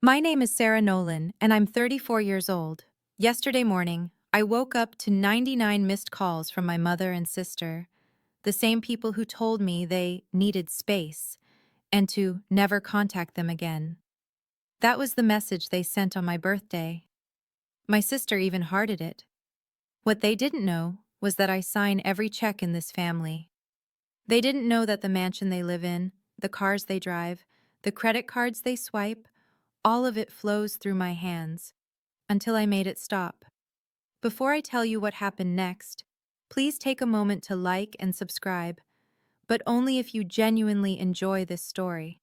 My name is Sarah Nolan, and I'm 34 years old. Yesterday morning, I woke up to 99 missed calls from my mother and sister, the same people who told me they needed space and to never contact them again. That was the message they sent on my birthday. My sister even hearted it. What they didn't know was that I sign every check in this family. They didn't know that the mansion they live in, the cars they drive, the credit cards they swipe, all of it flows through my hands until I made it stop. Before I tell you what happened next, please take a moment to like and subscribe, but only if you genuinely enjoy this story.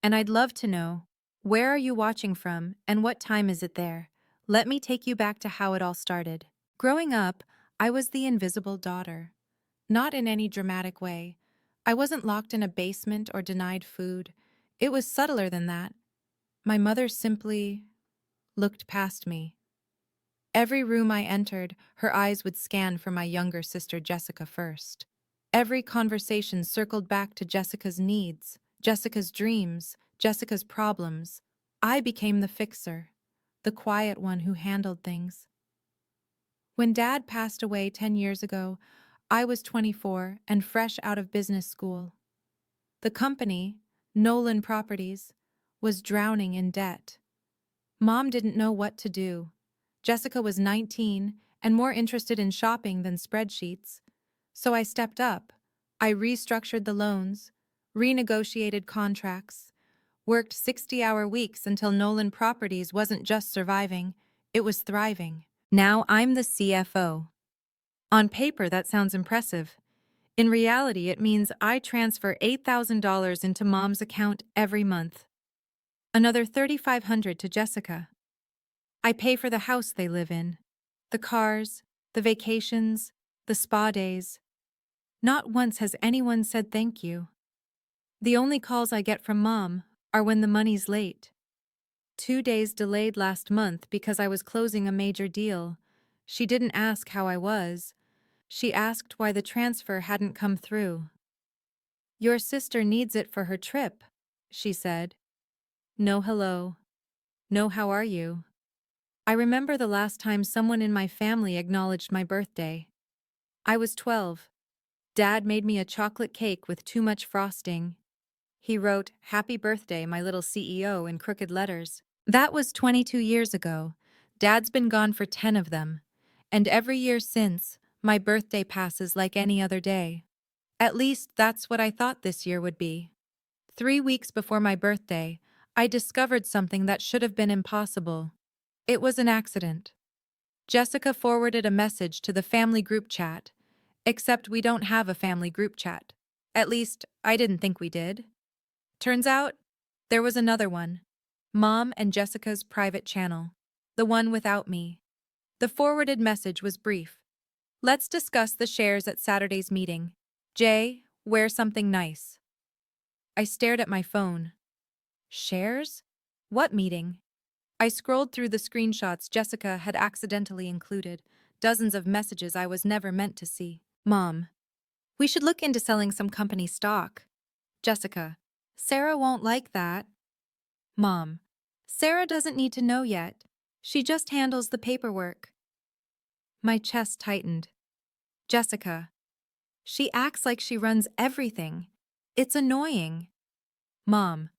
And I'd love to know, where are you watching from and what time is it there? Let me take you back to how it all started. Growing up, I was the invisible daughter. Not in any dramatic way. I wasn't locked in a basement or denied food. It was subtler than that. My mother simply looked past me. Every room I entered, her eyes would scan for my younger sister Jessica first. Every conversation circled back to Jessica's needs, Jessica's dreams, Jessica's problems. I became the fixer, the quiet one who handled things. When Dad passed away 10 years ago, I was 24 and fresh out of business school. The company, Nolan Properties, was drowning in debt. Mom didn't know what to do. Jessica was 19 and more interested in shopping than spreadsheets. So I stepped up. I restructured the loans, renegotiated contracts, worked 60-hour weeks until Nolan Properties wasn't just surviving, it was thriving. Now I'm the CFO. On paper, that sounds impressive. In reality, it means I transfer $8,000 into Mom's account every month. Another $3,500 to Jessica. I pay for the house they live in, the cars, the vacations, the spa days. Not once has anyone said thank you. The only calls I get from Mom are when the money's late. 2 days delayed last month because I was closing a major deal. She didn't ask how I was. She asked why the transfer hadn't come through. "Your sister needs it for her trip," she said. No hello. No how are you. I remember the last time someone in my family acknowledged my birthday. I was 12. Dad made me a chocolate cake with too much frosting. He wrote, "Happy birthday, my little CEO," in crooked letters. That was 22 years ago. Dad's been gone for 10 of them. And every year since, my birthday passes like any other day. At least that's what I thought this year would be. 3 weeks before my birthday, I discovered something that should have been impossible. It was an accident. Jessica forwarded a message to the family group chat, except we don't have a family group chat. At least, I didn't think we did. Turns out, there was another one. Mom and Jessica's private channel. The one without me. The forwarded message was brief. "Let's discuss the shares at Saturday's meeting. Jay, wear something nice." I stared at my phone. Shares? What meeting? I scrolled through the screenshots Jessica had accidentally included, dozens of messages I was never meant to see. Mom, we should look into selling some company stock. Jessica, Sarah won't like that. Mom, Sarah doesn't need to know yet. She just handles the paperwork. My chest tightened. Jessica, she acts like she runs everything. It's annoying. Mom,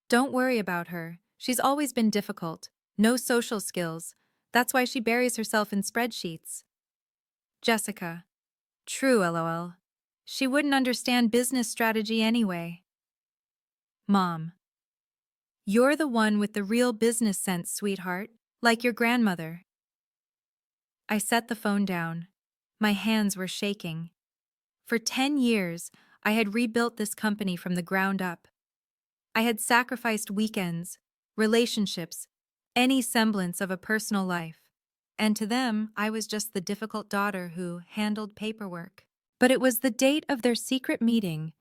don't worry about her. She's always been difficult. No social skills. That's why she buries herself in spreadsheets. Jessica, true, lol. She wouldn't understand business strategy anyway. Mom, you're the one with the real business sense, sweetheart, like your grandmother. I set the phone down. My hands were shaking. For 10 years, I had rebuilt this company from the ground up. I had sacrificed weekends, relationships, any semblance of a personal life. And to them, I was just the difficult daughter who handled paperwork. But it was the date of their secret meeting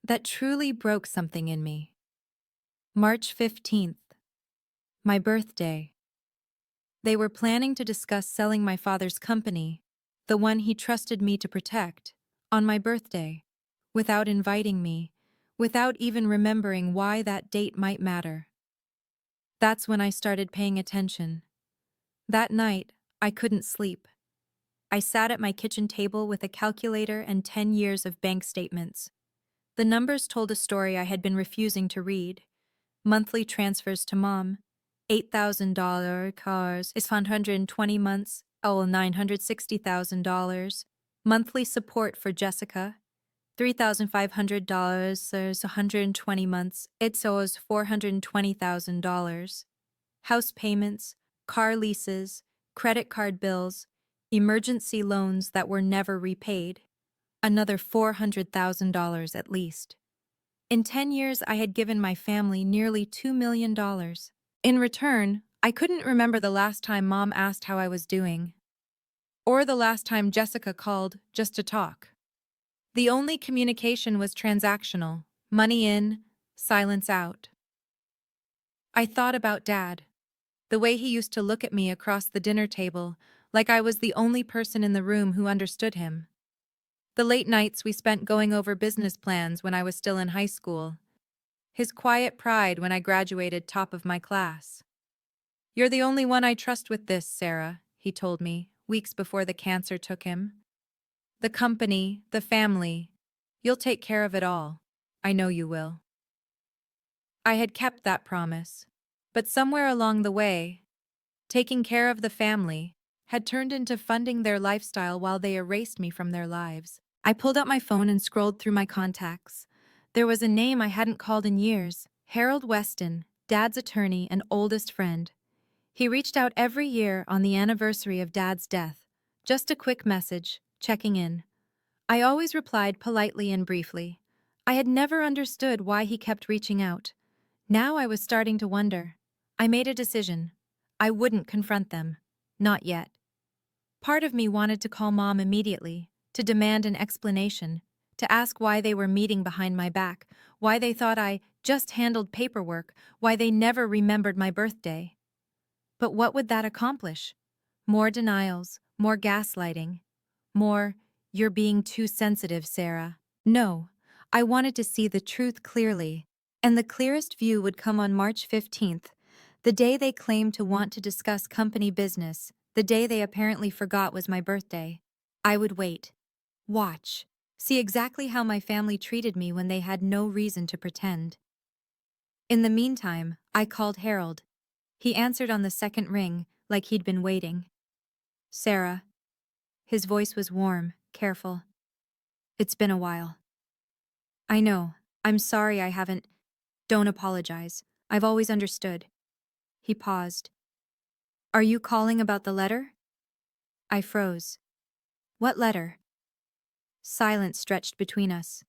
that truly broke something in me. March 15th, my birthday. They were planning to discuss selling my father's company, the one he trusted me to protect, on my birthday, without inviting me, without even remembering why that date might matter. That's when I started paying attention. That night, I couldn't sleep. I sat at my kitchen table with a calculator and 10 years of bank statements. The numbers told a story I had been refusing to read. Monthly transfers to mom, $8,000 cars is 120 months, $960,000. Monthly support for Jessica, $3,500, there's 120 months, it owes $420,000. House payments, car leases, credit card bills, emergency loans that were never repaid, another $400,000 at least. In 10 years, I had given my family nearly $2 million. In return, I couldn't remember the last time Mom asked how I was doing, or the last time Jessica called just to talk. The only communication was transactional, money in, silence out. I thought about Dad, the way he used to look at me across the dinner table, like I was the only person in the room who understood him. The late nights we spent going over business plans when I was still in high school. His quiet pride when I graduated top of my class. "You're the only one I trust with this, Sarah," he told me, weeks before the cancer took him. "The company, the family. You'll take care of it all. I know you will." I had kept that promise. But somewhere along the way, taking care of the family had turned into funding their lifestyle while they erased me from their lives. I pulled out my phone and scrolled through my contacts. There was a name I hadn't called in years, Harold Weston, Dad's attorney and oldest friend. He reached out every year on the anniversary of Dad's death. Just a quick message, checking in. I always replied politely and briefly. I had never understood why he kept reaching out. Now I was starting to wonder. I made a decision. I wouldn't confront them. Not yet. Part of me wanted to call Mom immediately, to demand an explanation, to ask why they were meeting behind my back, why they thought I just handled paperwork, why they never remembered my birthday. But what would that accomplish? More denials, more gaslighting, more, "You're being too sensitive, Sarah." No, I wanted to see the truth clearly, and the clearest view would come on March 15th, the day they claimed to want to discuss company business, the day they apparently forgot was my birthday. I would wait. Watch. See exactly how my family treated me when they had no reason to pretend. In the meantime, I called Harold. He answered on the second ring, like he'd been waiting. "Sarah." His voice was warm, careful. "It's been a while." "I know. I'm sorry I haven't—" "Don't apologize. I've always understood." He paused. "Are you calling about the letter?" I froze. "What letter?" Silence stretched between us.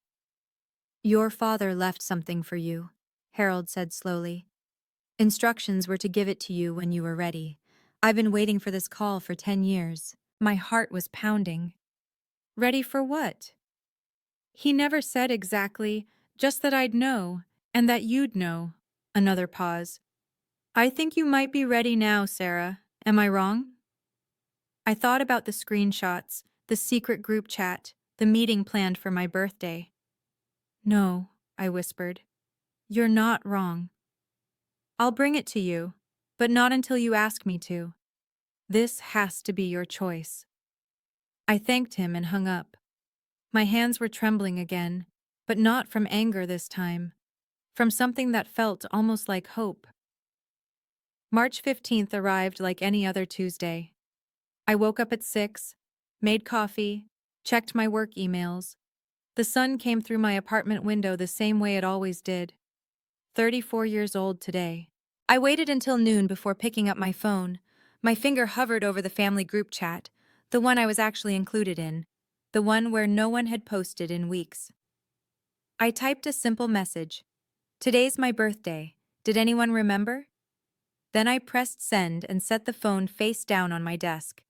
"Your father left something for you," Harold said slowly. "Instructions were to give it to you when you were ready. I've been waiting for this call for 10 years. My heart was pounding. Ready for what? He never said exactly, just that I'd know, and that you'd know. Another pause. "I think you might be ready now, Sarah. Am I wrong?" I thought about the screenshots, the secret group chat, the meeting planned for my birthday. "No," I whispered. "You're not wrong. I'll bring it to you, but not until you ask me to. This has to be your choice." I thanked him and hung up. My hands were trembling again, but not from anger this time, from something that felt almost like hope. March 15th arrived like any other Tuesday. I woke up at 6, made coffee, checked my work emails. The sun came through my apartment window the same way it always did. 34 years old today. I waited until noon before picking up my phone. My finger hovered over the family group chat, the one I was actually included in, the one where no one had posted in weeks. I typed a simple message. "Today's my birthday. Did anyone remember?" Then I pressed send and set the phone face down on my desk.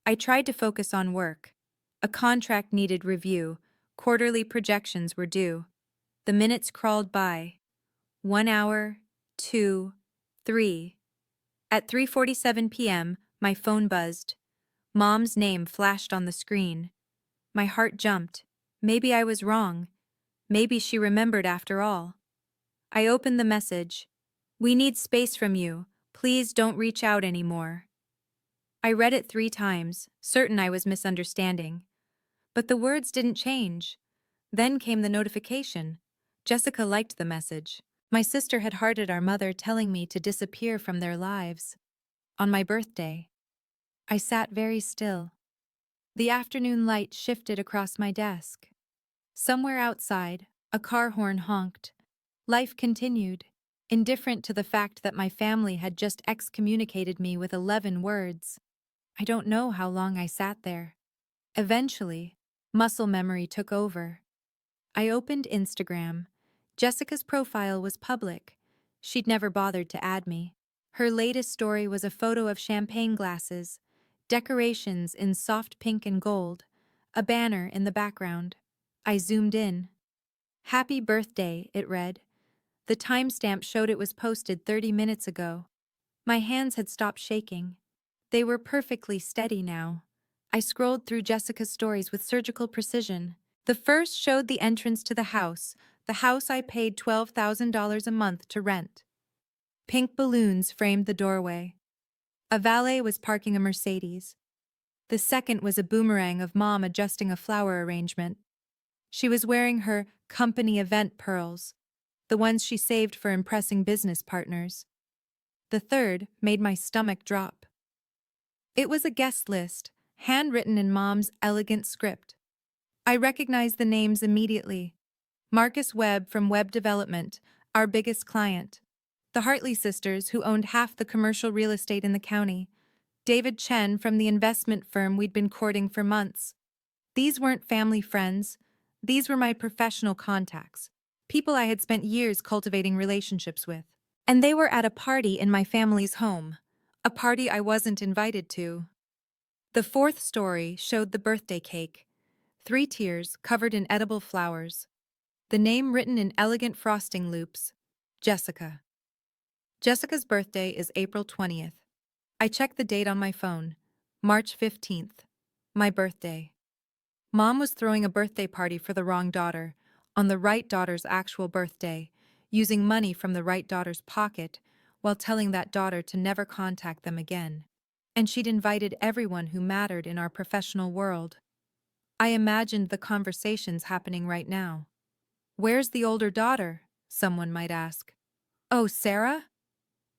I tried to focus on work. A contract needed review. Quarterly projections were due. The minutes crawled by. 1 hour, 2, 3. At 3:47 p.m., my phone buzzed. Mom's name flashed on the screen. My heart jumped. Maybe I was wrong. Maybe she remembered after all. I opened the message. We need space from you. Please don't reach out anymore. I read it 3 times, certain I was misunderstanding. But the words didn't change. Then came the notification. Jessica liked the message. My sister had hearted our mother, telling me to disappear from their lives. On my birthday. I sat very still. The afternoon light shifted across my desk. Somewhere outside, a car horn honked. Life continued, indifferent to the fact that my family had just excommunicated me with 11 words. I don't know how long I sat there. Eventually, muscle memory took over. I opened Instagram. Jessica's profile was public. She'd never bothered to add me. Her latest story was a photo of champagne glasses, decorations in soft pink and gold, a banner in the background. I zoomed in. "Happy birthday," it read. The timestamp showed it was posted 30 minutes ago. My hands had stopped shaking. They were perfectly steady now. I scrolled through Jessica's stories with surgical precision. The first showed the entrance to the house I paid $12,000 a month to rent. Pink balloons framed the doorway. A valet was parking a Mercedes. The second was a boomerang of Mom adjusting a flower arrangement. She was wearing her company event pearls, the ones she saved for impressing business partners. The third made my stomach drop. It was a guest list, handwritten in Mom's elegant script. I recognized the names immediately. Marcus Webb from Webb Development, our biggest client. The Hartley sisters, who owned half the commercial real estate in the county. David Chen from the investment firm we'd been courting for months. These weren't family friends. These were my professional contacts, people I had spent years cultivating relationships with. And they were at a party in my family's home, a party I wasn't invited to. The fourth story showed the birthday cake, 3 tiers covered in edible flowers. The name written in elegant frosting loops, Jessica. Jessica's birthday is April 20th. I checked the date on my phone, March 15th. My birthday. Mom was throwing a birthday party for the wrong daughter, on the right daughter's actual birthday, using money from the right daughter's pocket, while telling that daughter to never contact them again. And she'd invited everyone who mattered in our professional world. I imagined the conversations happening right now. "Where's the older daughter?" someone might ask. "Oh, Sarah?"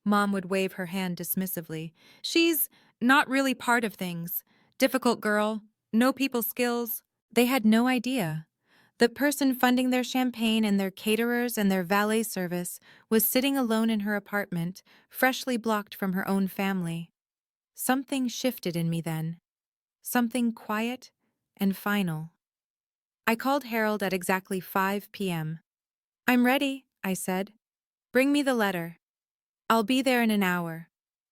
Mom would wave her hand dismissively. "She's not really part of things. Difficult girl, no people skills." They had no idea. The person funding their champagne and their caterers and their valet service was sitting alone in her apartment, freshly blocked from her own family. Something shifted in me then. Something quiet and final. I called Harold at exactly 5 p.m. "I'm ready," I said. "Bring me the letter. I'll be there in an hour."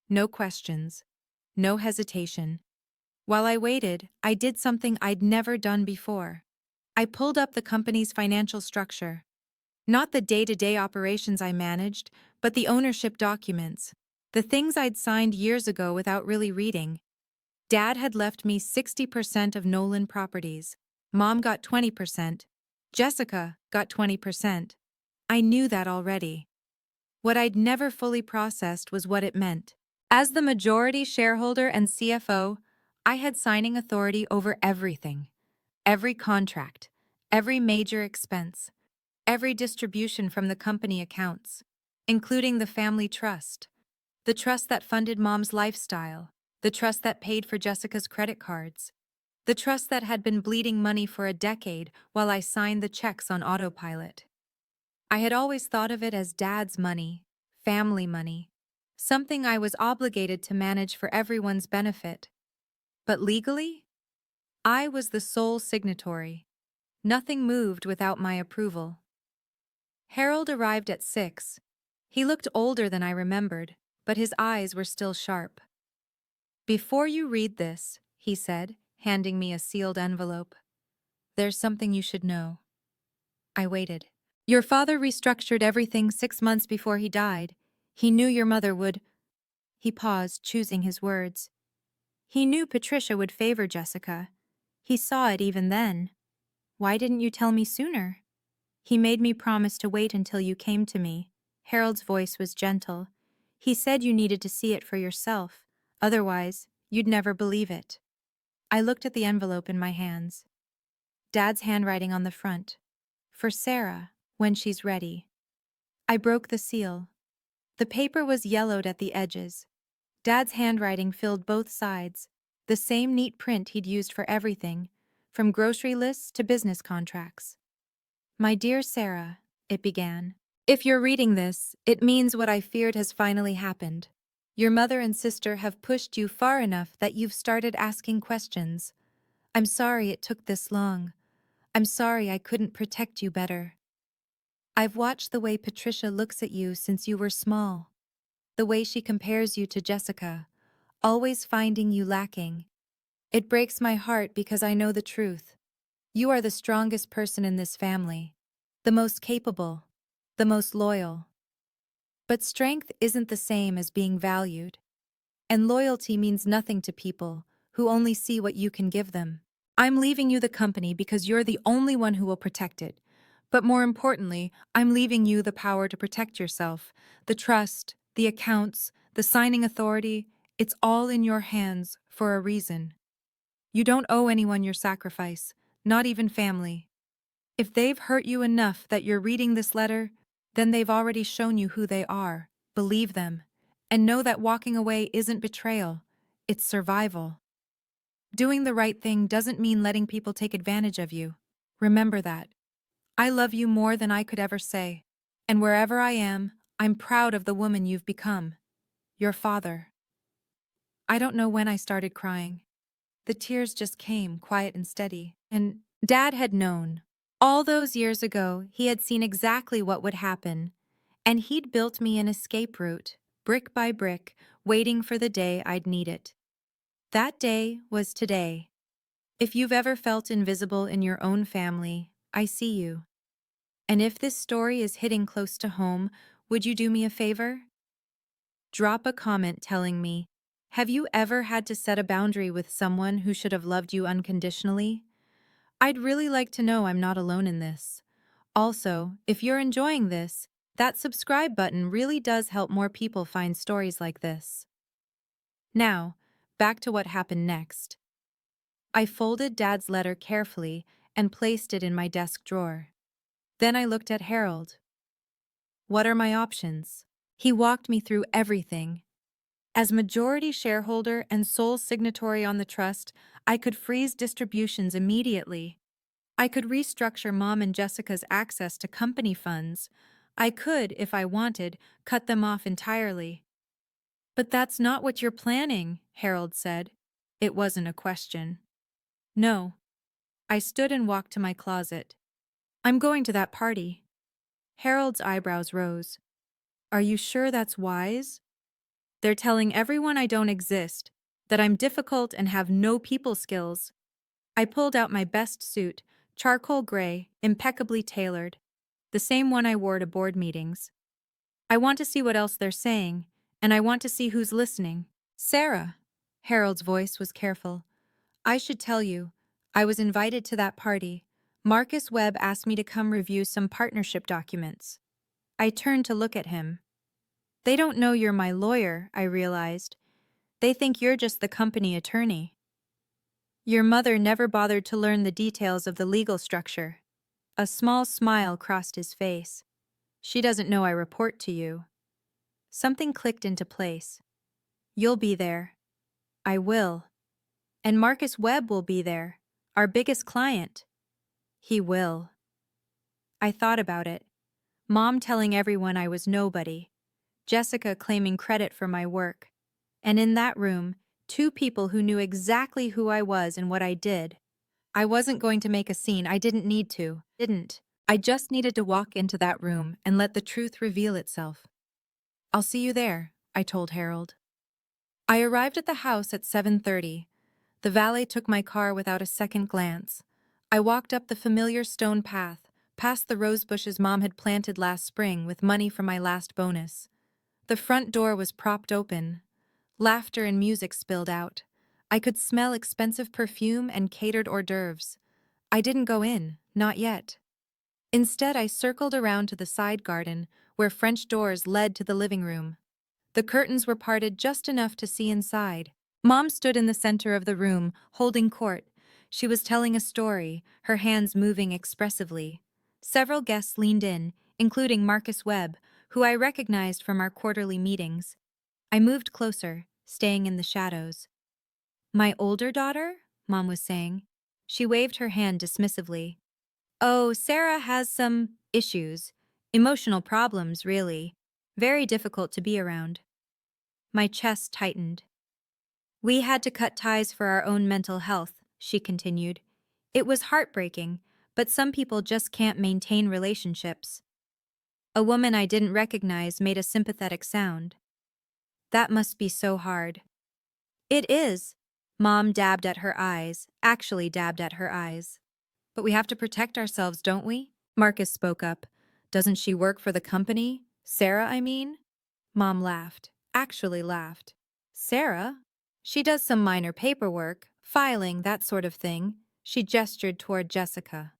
No questions. No hesitation. While I waited, I did something I'd never done before. I pulled up the company's financial structure. Not the day-to-day operations I managed, but the ownership documents. The things I'd signed years ago without really reading. Dad had left me 60% of Nolan Properties. Mom got 20%. Jessica got 20%. I knew that already. What I'd never fully processed was what it meant. As the majority shareholder and CFO, I had signing authority over everything. Every contract, every major expense, every distribution from the company accounts, including the family trust, the trust that funded Mom's lifestyle, the trust that paid for Jessica's credit cards, the trust that had been bleeding money for a decade while I signed the checks on autopilot. I had always thought of it as Dad's money, family money, something I was obligated to manage for everyone's benefit. But legally, I was the sole signatory. Nothing moved without my approval. Harold arrived at 6. He looked older than I remembered, but his eyes were still sharp. "Before you read this," he said, handing me a sealed envelope, "there's something you should know." I waited. "Your father restructured everything 6 months before he died. He knew your mother would—" He paused, choosing his words. "He knew Patricia would favor Jessica. He saw it even then. Why didn't you tell me sooner?" "He made me promise to wait until you came to me," Harold's voice was gentle. He said you needed to see it for yourself. Otherwise, you'd never believe it. I looked at the envelope in my hands. Dad's handwriting on the front. For Sarah, when she's ready. I broke the seal. The paper was yellowed at the edges. Dad's handwriting filled both sides, the same neat print he'd used for everything, from grocery lists to business contracts. My dear Sarah, it began. If you're reading this, it means what I feared has finally happened. Your mother and sister have pushed you far enough that you've started asking questions. I'm sorry it took this long. I'm sorry I couldn't protect you better. I've watched the way Patricia looks at you since you were small. The way she compares you to Jessica, always finding you lacking. It breaks my heart because I know the truth. You are the strongest person in this family, the most capable, the most loyal. But strength isn't the same as being valued. And loyalty means nothing to people who only see what you can give them. I'm leaving you the company because you're the only one who will protect it. But more importantly, I'm leaving you the power to protect yourself. The trust, the accounts, the signing authority, it's all in your hands for a reason. You don't owe anyone your sacrifice, not even family. If they've hurt you enough that you're reading this letter, then they've already shown you who they are. Believe them. And know that walking away isn't betrayal, it's survival. Doing the right thing doesn't mean letting people take advantage of you. Remember that. I love you more than I could ever say. And wherever I am, I'm proud of the woman you've become. Your father. I don't know when I started crying. The tears just came, quiet and steady. And Dad had known. All those years ago, he had seen exactly what would happen. And he'd built me an escape route, brick by brick, waiting for the day I'd need it. That day was today. If you've ever felt invisible in your own family, I see you. And if this story is hitting close to home, would you do me a favor? Drop a comment telling me, have you ever had to set a boundary with someone who should have loved you unconditionally? I'd really like to know I'm not alone in this. Also, if you're enjoying this, that subscribe button really does help more people find stories like this. Now, back to what happened next. I folded Dad's letter carefully and placed it in my desk drawer. Then I looked at Harold. What are my options? He walked me through everything. As majority shareholder and sole signatory on the trust, I could freeze distributions immediately. I could restructure Mom and Jessica's access to company funds. I could, if I wanted, cut them off entirely. But that's not what you're planning, Harold said. It wasn't a question. No. I stood and walked to my closet. I'm going to that party. Harold's eyebrows rose. Are you sure that's wise? They're telling everyone I don't exist, that I'm difficult and have no people skills. I pulled out my best suit, charcoal gray, impeccably tailored, the same one I wore to board meetings. I want to see what else they're saying, and I want to see who's listening. Sarah, Harold's voice was careful. I should tell you, I was invited to that party. Marcus Webb asked me to come review some partnership documents. I turned to look at him. They don't know you're my lawyer, I realized. They think you're just the company attorney. Your mother never bothered to learn the details of the legal structure. A small smile crossed his face. She doesn't know I report to you. Something clicked into place. You'll be there. I will. And Marcus Webb will be there, our biggest client. He will. I thought about it. Mom telling everyone I was nobody. Jessica claiming credit for my work. And in that room, two people who knew exactly who I was and what I did. I wasn't going to make a scene. I didn't need to. I just needed to walk into that room and let the truth reveal itself. I'll see you there, I told Harold. I arrived at the house at 7:30. The valet took my car without a second glance. I walked up the familiar stone path, past the rose bushes Mom had planted last spring with money from my last bonus. The front door was propped open. Laughter and music spilled out. I could smell expensive perfume and catered hors d'oeuvres. I didn't go in, not yet. Instead, I circled around to the side garden, where French doors led to the living room. The curtains were parted just enough to see inside. Mom stood in the center of the room, holding court. She was telling a story, her hands moving expressively. Several guests leaned in, including Marcus Webb, who I recognized from our quarterly meetings. I moved closer, staying in the shadows. My older daughter? Mom was saying. She waved her hand dismissively. Oh, Sarah has some issues. Emotional problems, really. Very difficult to be around. My chest tightened. We had to cut ties for our own mental health, she continued. It was heartbreaking, but some people just can't maintain relationships. A woman I didn't recognize made a sympathetic sound. That must be so hard. It is. Mom dabbed at her eyes, actually dabbed at her eyes. But we have to protect ourselves, don't we? Marcus spoke up. Doesn't she work for the company? Sarah, I mean? Mom laughed, actually laughed. Sarah? She does some minor paperwork, filing, that sort of thing. She gestured toward Jessica.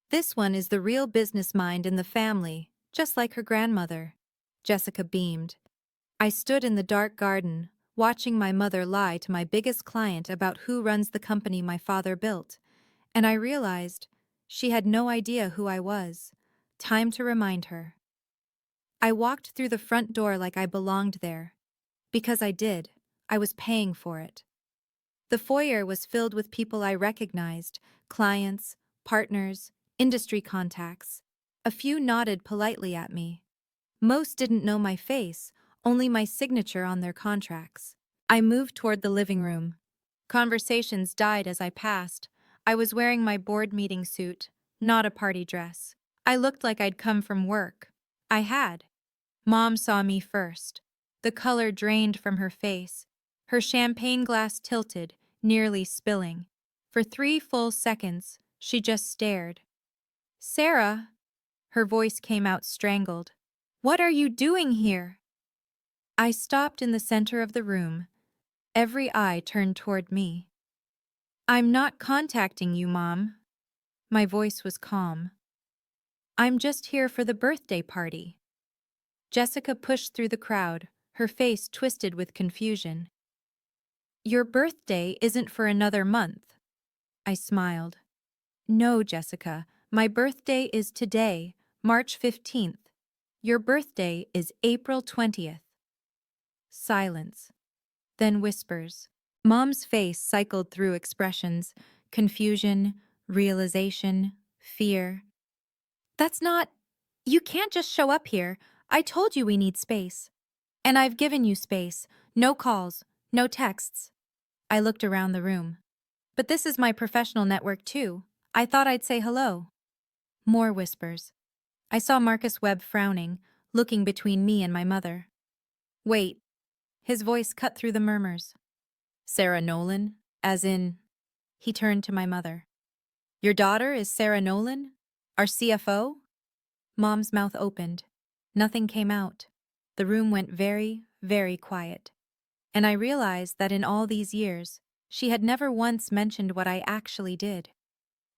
This one is the real business mind in the family, just like her grandmother. Jessica beamed. I stood in the dark garden, watching my mother lie to my biggest client about who runs the company my father built, and I realized she had no idea who I was. Time to remind her. I walked through the front door like I belonged there. Because I did. I was paying for it. The foyer was filled with people I recognized, clients, partners, industry contacts. A few nodded politely at me. Most didn't know my face, only my signature on their contracts. I moved toward the living room. Conversations died as I passed. I was wearing my board meeting suit, not a party dress. I looked like I'd come from work. I had. Mom saw me first. The color drained from her face. Her champagne glass tilted, nearly spilling. For 3 full seconds, she just stared. Sarah! Her voice came out strangled. What are you doing here? I stopped in the center of the room. Every eye turned toward me. I'm not contacting you, Mom. My voice was calm. I'm just here for the birthday party. Jessica pushed through the crowd, her face twisted with confusion. Your birthday isn't for another month. I smiled. No, Jessica, my birthday is today, March 15th. Your birthday is April 20th. Silence. Then whispers. Mom's face cycled through expressions: confusion, realization, fear. That's not... You can't just show up here. I told you we need space. And I've given you space. No calls, no texts. I looked around the room. But this is my professional network too. I thought I'd say hello. More whispers. I saw Marcus Webb frowning, looking between me and my mother. Wait. His voice cut through the murmurs. Sarah Nolan? As in... He turned to my mother. Your daughter is Sarah Nolan? Our CFO? Mom's mouth opened. Nothing came out. The room went very, very quiet. And I realized that in all these years, she had never once mentioned what I actually did.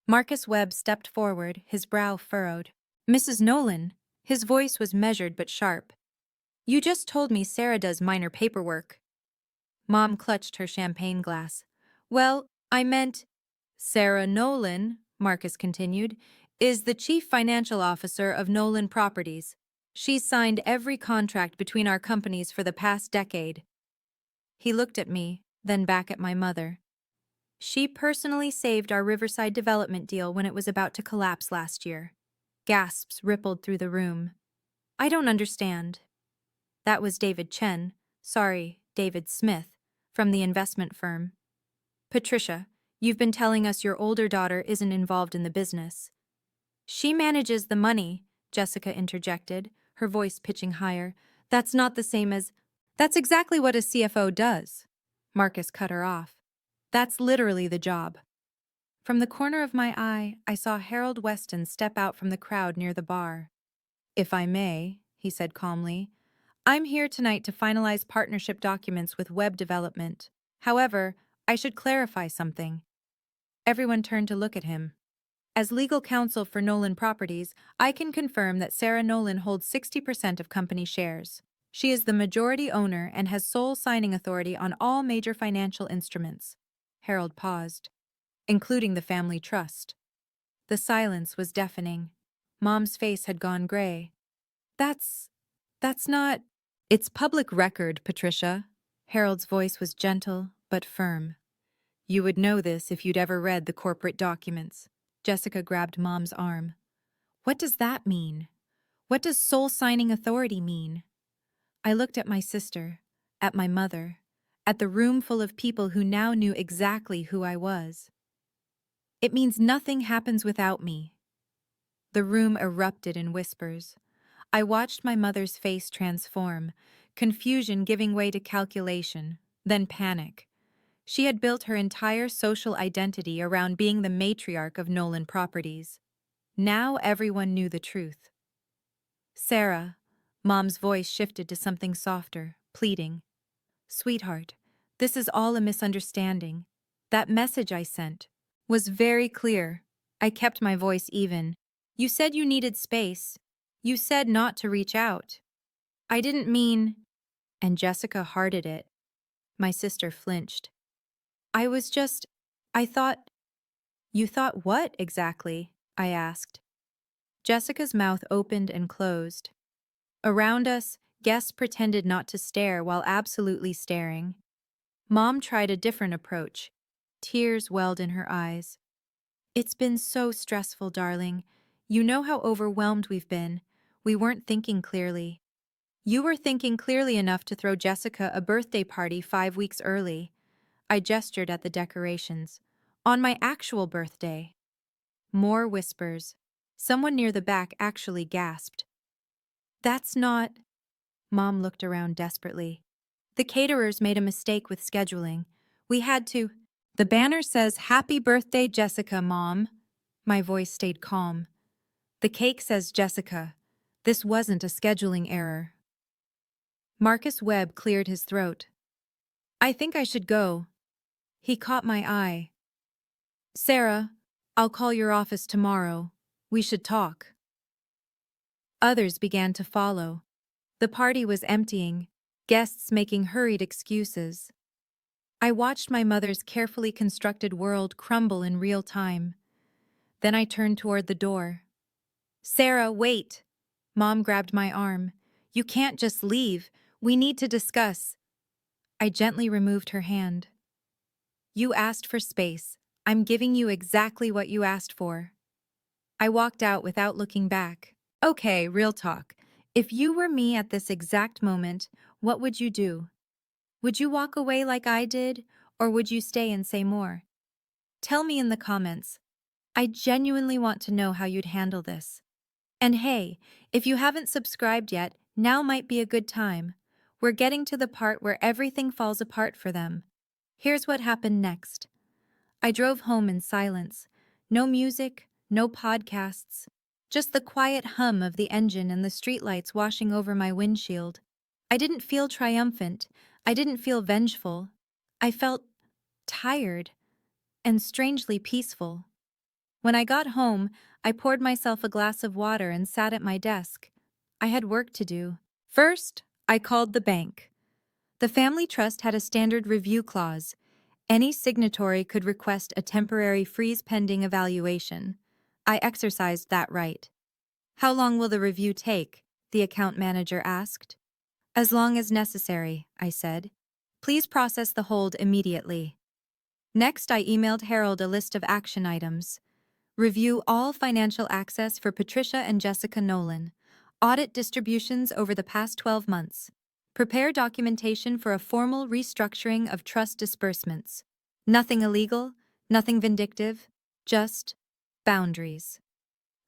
Marcus Webb stepped forward, his brow furrowed. Mrs. Nolan, his voice was measured but sharp. You just told me Sarah does minor paperwork. Mom clutched her champagne glass. Well, I meant... Sarah Nolan, Marcus continued, is the chief financial officer of Nolan Properties. She's signed every contract between our companies for the past decade. He looked at me, then back at my mother. She personally saved our Riverside development deal when it was about to collapse last year. Gasps rippled through the room. I don't understand. That was David Chen, David Smith, from the investment firm. Patricia, you've been telling us your older daughter isn't involved in the business. She manages the money, Jessica interjected, her voice pitching higher. That's not the same as... That's exactly what a CFO does. Marcus cut her off. That's literally the job. From the corner of my eye, I saw Harold Weston step out from the crowd near the bar. If I may, he said calmly, I'm here tonight to finalize partnership documents with Web Development. However, I should clarify something. Everyone turned to look at him. As legal counsel for Nolan Properties, I can confirm that Sarah Nolan holds 60% of company shares. She is the majority owner and has sole signing authority on all major financial instruments. Harold paused, including the family trust. The silence was deafening. Mom's face had gone gray. That's not... It's public record, Patricia. Harold's voice was gentle but firm. You would know this if you'd ever read the corporate documents. Jessica grabbed Mom's arm. What does that mean? What does sole signing authority mean? I looked at my sister, at my mother, at the room full of people who now knew exactly who I was. It means nothing happens without me. The room erupted in whispers. I watched my mother's face transform, confusion giving way to calculation, then panic. She had built her entire social identity around being the matriarch of Nolan Properties. Now everyone knew the truth. Sarah, Mom's voice shifted to something softer, pleading. Sweetheart, this is all a misunderstanding. That message I sent was very clear. I kept my voice even. You said you needed space. You said not to reach out. I didn't mean... And Jessica hearted it. My sister flinched. I thought... You thought what, exactly? I asked. Jessica's mouth opened and closed. Around us, guests pretended not to stare while absolutely staring. Mom tried a different approach. Tears welled in her eyes. It's been so stressful, darling. You know how overwhelmed we've been. We weren't thinking clearly. You were thinking clearly enough to throw Jessica a birthday party 5 weeks early. I gestured at the decorations. On my actual birthday. More whispers. Someone near the back actually gasped. That's not... Mom looked around desperately. The caterers made a mistake with scheduling. We had to... The banner says, Happy Birthday, Jessica, Mom. My voice stayed calm. The cake says Jessica. This wasn't a scheduling error. Marcus Webb cleared his throat. I think I should go. He caught my eye. Sarah, I'll call your office tomorrow. We should talk. Others began to follow. The party was emptying, guests making hurried excuses. I watched my mother's carefully constructed world crumble in real time. Then I turned toward the door. Sarah, wait! Mom grabbed my arm. You can't just leave. We need to discuss. I gently removed her hand. You asked for space. I'm giving you exactly what you asked for. I walked out without looking back. Okay, real talk. If you were me at this exact moment, what would you do? Would you walk away like I did, or would you stay and say more? Tell me in the comments. I genuinely want to know how you'd handle this. And hey, if you haven't subscribed yet, now might be a good time. We're getting to the part where everything falls apart for them. Here's what happened next. I drove home in silence. No music, no podcasts. Just the quiet hum of the engine and the streetlights washing over my windshield. I didn't feel triumphant. I didn't feel vengeful. I felt tired and strangely peaceful. When I got home, I poured myself a glass of water and sat at my desk. I had work to do. First, I called the bank. The family trust had a standard review clause. Any signatory could request a temporary freeze pending evaluation. I exercised that right. How long will the review take? The account manager asked. As long as necessary, I said. Please process the hold immediately. Next, I emailed Harold a list of action items. Review all financial access for Patricia and Jessica Nolan. Audit distributions over the past 12 months. Prepare documentation for a formal restructuring of trust disbursements. Nothing illegal, nothing vindictive, just boundaries.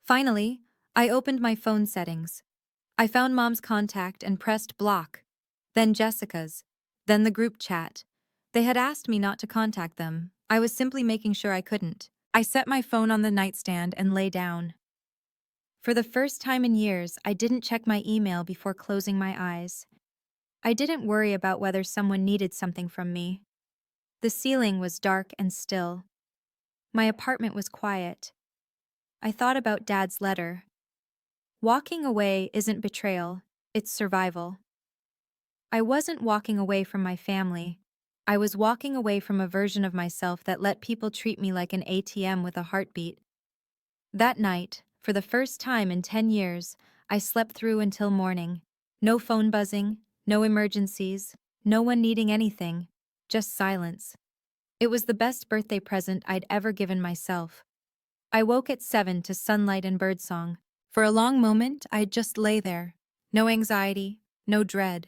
Finally, I opened my phone settings. I found Mom's contact and pressed block, then Jessica's, then the group chat. They had asked me not to contact them. I was simply making sure I couldn't. I set my phone on the nightstand and lay down. For the first time in years, I didn't check my email before closing my eyes. I didn't worry about whether someone needed something from me. The ceiling was dark and still. My apartment was quiet. I thought about Dad's letter. Walking away isn't betrayal, it's survival. I wasn't walking away from my family. I was walking away from a version of myself that let people treat me like an ATM with a heartbeat. That night, for the first time in 10 years, I slept through until morning. No phone buzzing, no emergencies, no one needing anything, just silence. It was the best birthday present I'd ever given myself. I woke at 7 to sunlight and birdsong. For a long moment, I'd just lay there. No anxiety, no dread.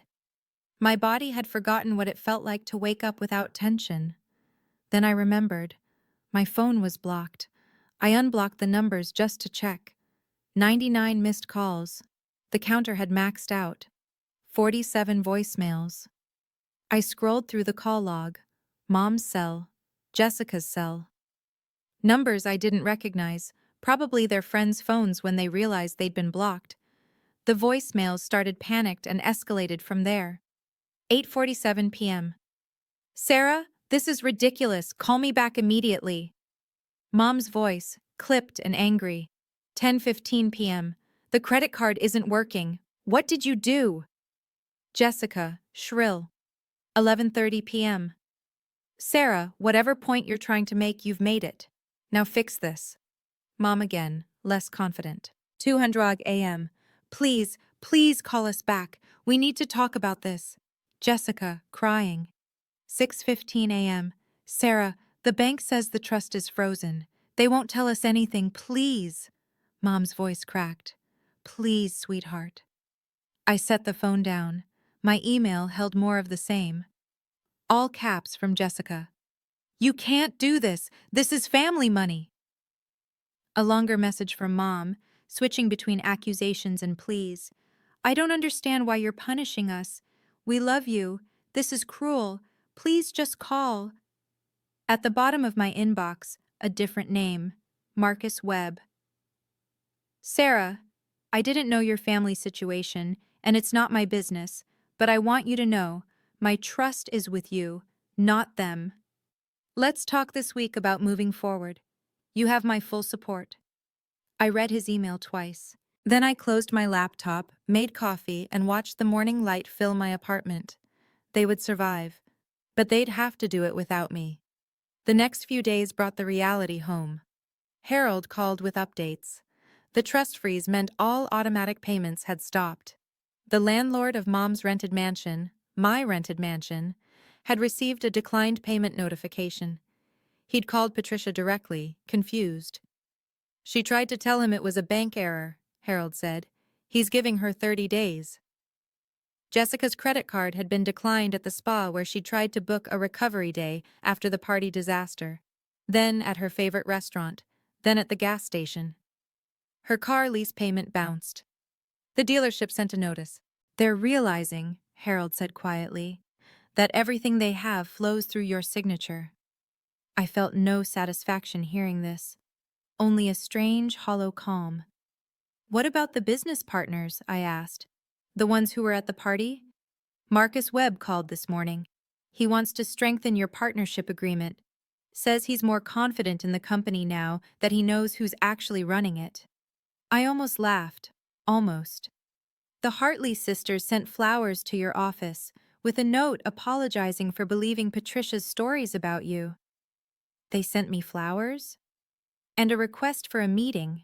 My body had forgotten what it felt like to wake up without tension. Then I remembered. My phone was blocked. I unblocked the numbers just to check. 99 missed calls. The counter had maxed out. 47 voicemails. I scrolled through the call log. Mom's cell. Jessica's cell. Numbers I didn't recognize, probably their friends' phones when they realized they'd been blocked. The voicemails started panicked and escalated from there. 8:47 p.m. Sarah, this is ridiculous. Call me back immediately. Mom's voice, clipped and angry. 10:15 p.m. The credit card isn't working. What did you do? Jessica, shrill. 11:30 p.m. Sarah, whatever point you're trying to make, you've made it. Now fix this. Mom again, less confident. 2:00 a.m. Please, please call us back. We need to talk about this. Jessica, crying. 6:15 a.m. Sarah, the bank says the trust is frozen. They won't tell us anything, please. Mom's voice cracked. Please, sweetheart. I set the phone down. My email held more of the same. All caps from Jessica. You can't do this. This is family money. A longer message from Mom, switching between accusations and pleas. I don't understand why you're punishing us. We love you. This is cruel. Please just call. At the bottom of my inbox, a different name, Marcus Webb. Sarah, I didn't know your family situation, and it's not my business, but I want you to know, my trust is with you, not them. Let's talk this week about moving forward. You have my full support. I read his email twice. Then I closed my laptop, made coffee, and watched the morning light fill my apartment. They would survive, but they'd have to do it without me. The next few days brought the reality home. Harold called with updates. The trust freeze meant all automatic payments had stopped. The landlord of Mom's rented mansion, my rented mansion, had received a declined payment notification. He'd called Patricia directly, confused. She tried to tell him it was a bank error, Harold said. He's giving her 30 days. Jessica's credit card had been declined at the spa where she tried to book a recovery day after the party disaster. Then at her favorite restaurant, then at the gas station. Her car lease payment bounced. The dealership sent a notice. They're realizing, Harold said quietly, that everything they have flows through your signature. I felt no satisfaction hearing this, only a strange, hollow calm. What about the business partners? I asked. The ones who were at the party? Marcus Webb called this morning. He wants to strengthen your partnership agreement. Says he's more confident in the company now that he knows who's actually running it. I almost laughed. Almost. The Hartley sisters sent flowers to your office with a note apologizing for believing Patricia's stories about you. They sent me flowers? And a request for a meeting.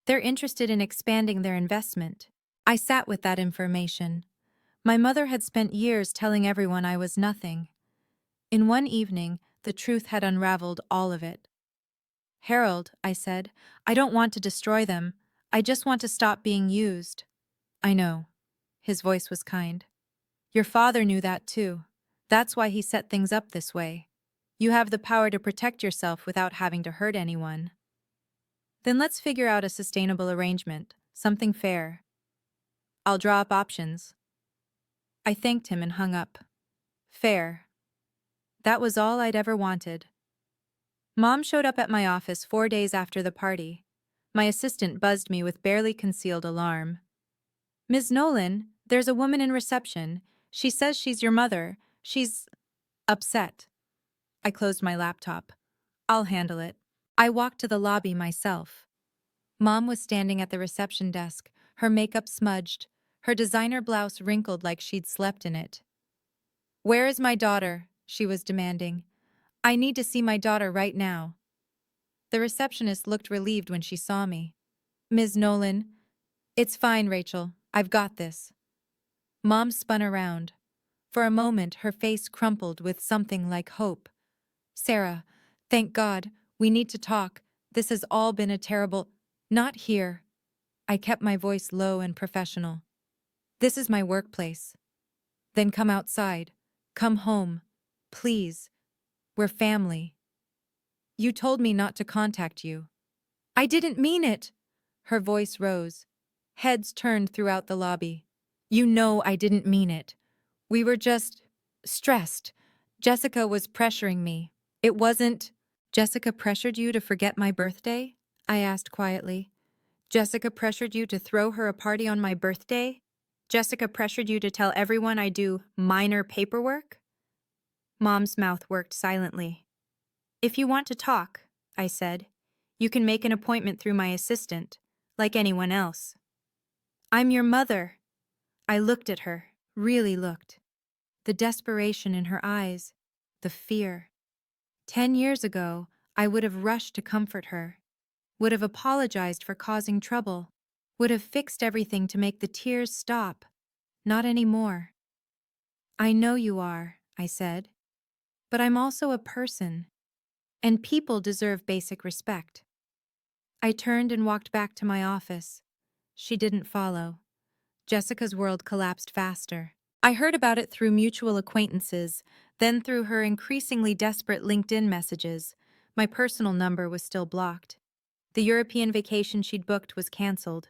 They're interested in expanding their investment. I sat with that information. My mother had spent years telling everyone I was nothing. In one evening, the truth had unraveled all of it. Harold, I said, I don't want to destroy them. I just want to stop being used. I know. His voice was kind. Your father knew that too. That's why he set things up this way. You have the power to protect yourself without having to hurt anyone. Then let's figure out a sustainable arrangement, something fair. I'll draw up options. I thanked him and hung up. Fair. That was all I'd ever wanted. Mom showed up at my office 4 days after the party. My assistant buzzed me with barely concealed alarm. Ms. Nolan, there's a woman in reception. She says she's your mother. She's upset. I closed my laptop. I'll handle it. I walked to the lobby myself. Mom was standing at the reception desk, her makeup smudged, her designer blouse wrinkled like she'd slept in it. "Where is my daughter?" she was demanding. "I need to see my daughter right now." The receptionist looked relieved when she saw me. "Ms. Nolan." "It's fine, Rachel. I've got this." Mom spun around. For a moment, her face crumpled with something like hope. "Sarah, thank God, we need to talk. This has all been a terrible—" "Not here." I kept my voice low and professional. "This is my workplace." "Then come outside. Come home. Please. We're family." "You told me not to contact you." "I didn't mean it." Her voice rose. Heads turned throughout the lobby. "You know I didn't mean it. We were just stressed. Jessica was pressuring me. It wasn't—" "Jessica pressured you to forget my birthday?" I asked quietly. "Jessica pressured you to throw her a party on my birthday? Jessica pressured you to tell everyone I do minor paperwork?" Mom's mouth worked silently. "If you want to talk," I said, "you can make an appointment through my assistant, like anyone else." "I'm your mother." I looked at her, really looked. The desperation in her eyes, the fear. 10 years ago, I would have rushed to comfort her, would have apologized for causing trouble, would have fixed everything to make the tears stop. Not anymore. "I know you are," I said, "but I'm also a person, and people deserve basic respect." I turned and walked back to my office. She didn't follow. Jessica's world collapsed faster. I heard about it through mutual acquaintances, then through her increasingly desperate LinkedIn messages. My personal number was still blocked. The European vacation she'd booked was canceled.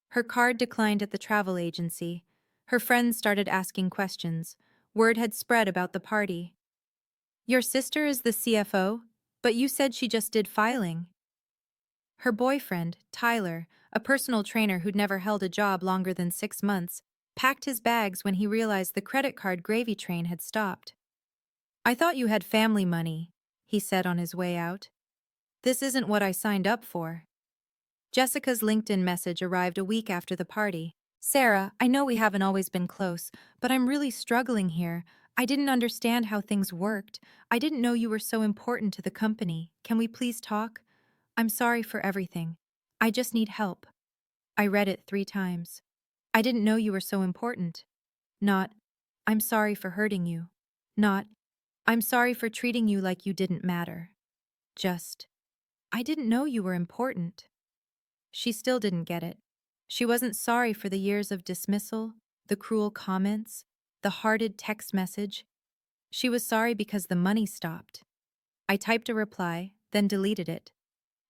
Her card declined at the travel agency. Her friends started asking questions. Word had spread about the party. "Your sister is the CFO, but you said she just did filing." Her boyfriend, Tyler, a personal trainer who'd never held a job longer than 6 months, packed his bags when he realized the credit card gravy train had stopped. "I thought you had family money," he said on his way out. "This isn't what I signed up for." Jessica's LinkedIn message arrived a week after the party. "Sarah, I know we haven't always been close, but I'm really struggling here. I didn't understand how things worked. I didn't know you were so important to the company. Can we please talk? I'm sorry for everything. I just need help." I read it 3 times. "I didn't know you were so important." Not, "I'm sorry for hurting you." Not, "I'm sorry for treating you like you didn't matter." Just, "I didn't know you were important." She still didn't get it. She wasn't sorry for the years of dismissal, the cruel comments, the hearted text message. She was sorry because the money stopped. I typed a reply, then deleted it.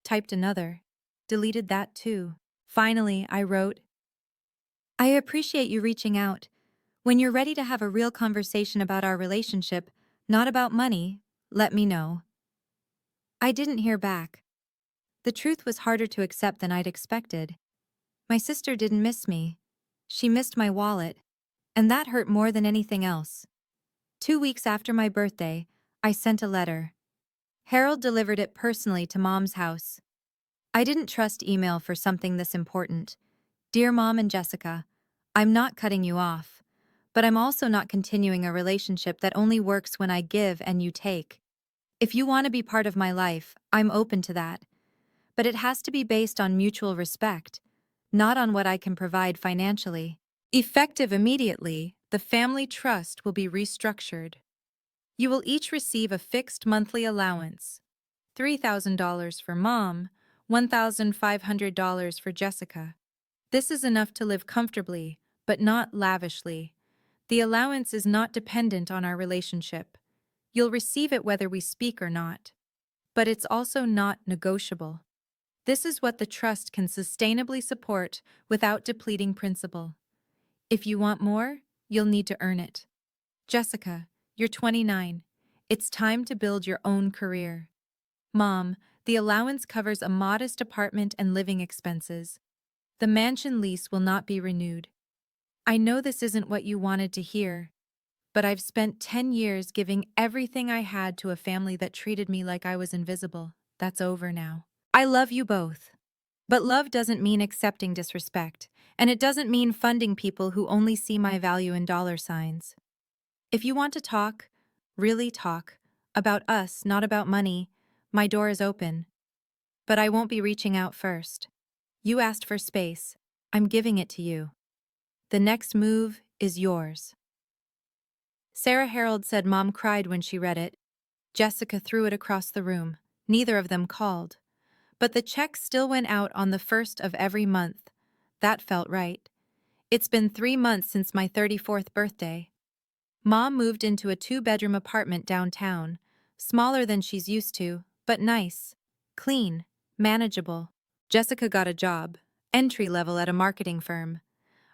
Typed another, deleted that too. Finally, I wrote, "I appreciate you reaching out. When you're ready to have a real conversation about our relationship, not about money, let me know." I didn't hear back. The truth was harder to accept than I'd expected. My sister didn't miss me. She missed my wallet, and that hurt more than anything else. 2 weeks after my birthday, I sent a letter. Harold delivered it personally to Mom's house. I didn't trust email for something this important. "Dear Mom and Jessica, I'm not cutting you off, but I'm also not continuing a relationship that only works when I give and you take. If you want to be part of my life, I'm open to that. But it has to be based on mutual respect, not on what I can provide financially." Effective immediately, the family trust will be restructured. You will each receive a fixed monthly allowance, $3,000 for Mom, $1,500 for Jessica. This is enough to live comfortably, but not lavishly. The allowance is not dependent on our relationship. You'll receive it whether we speak or not. But it's also not negotiable. This is what the trust can sustainably support without depleting principal. If you want more, you'll need to earn it. Jessica, you're 29. It's time to build your own career. Mom, the allowance covers a modest apartment and living expenses. The mansion lease will not be renewed. I know this isn't what you wanted to hear, but I've spent 10 years giving everything I had to a family that treated me like I was invisible. That's over now. I love you both. But love doesn't mean accepting disrespect, and it doesn't mean funding people who only see my value in dollar signs. If you want to talk, really talk, about us, not about money, my door is open. But I won't be reaching out first. You asked for space. I'm giving it to you. The next move is yours. Sarah Harold said Mom cried when she read it. Jessica threw it across the room. Neither of them called. But the check still went out on the first of every month. That felt right. It's been 3 months since my 34th birthday. Mom moved into a 2-bedroom apartment downtown, smaller than she's used to, but nice, clean, manageable. Jessica got a job, entry level at a marketing firm.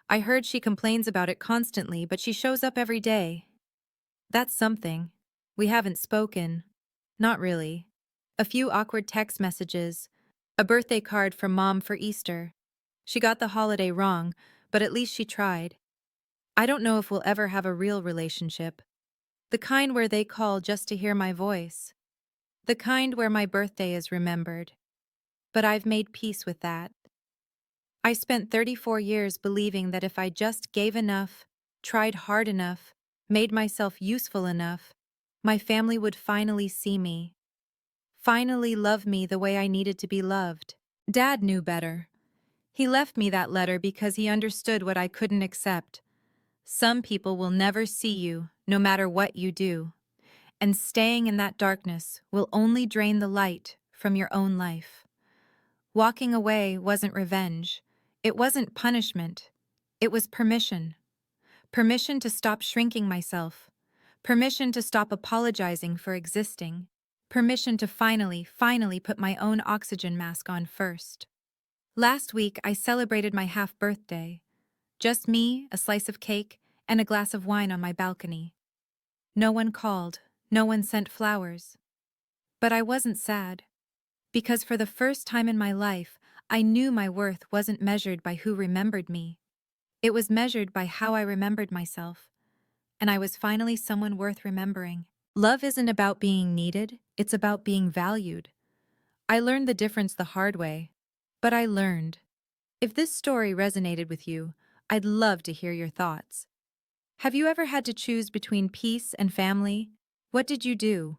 I heard she complains about it constantly, but she shows up every day. That's something. We haven't spoken. Not really. A few awkward text messages, a birthday card from Mom for Easter. She got the holiday wrong, but at least she tried. I don't know if we'll ever have a real relationship. The kind where they call just to hear my voice. The kind where my birthday is remembered. But I've made peace with that. I spent 34 years believing that if I just gave enough, tried hard enough, made myself useful enough, my family would finally see me. Finally love me the way I needed to be loved. Dad knew better. He left me that letter because he understood what I couldn't accept. Some people will never see you, no matter what you do. And staying in that darkness will only drain the light from your own life. Walking away wasn't revenge. It wasn't punishment. It was permission. Permission to stop shrinking myself. Permission to stop apologizing for existing. Permission to finally put my own oxygen mask on first. Last week, I celebrated my half-birthday. Just me, a slice of cake, and a glass of wine on my balcony. No one called, no one sent flowers. But I wasn't sad. Because for the first time in my life, I knew my worth wasn't measured by who remembered me. It was measured by how I remembered myself. And I was finally someone worth remembering. Love isn't about being needed, it's about being valued. I learned the difference the hard way. But I learned. If this story resonated with you, I'd love to hear your thoughts. Have you ever had to choose between peace and family? What did you do?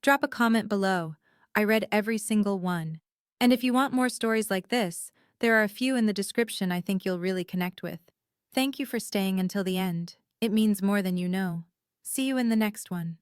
Drop a comment below. I read every single one. And if you want more stories like this, there are a few in the description I think you'll really connect with. Thank you for staying until the end. It means more than you know. See you in the next one.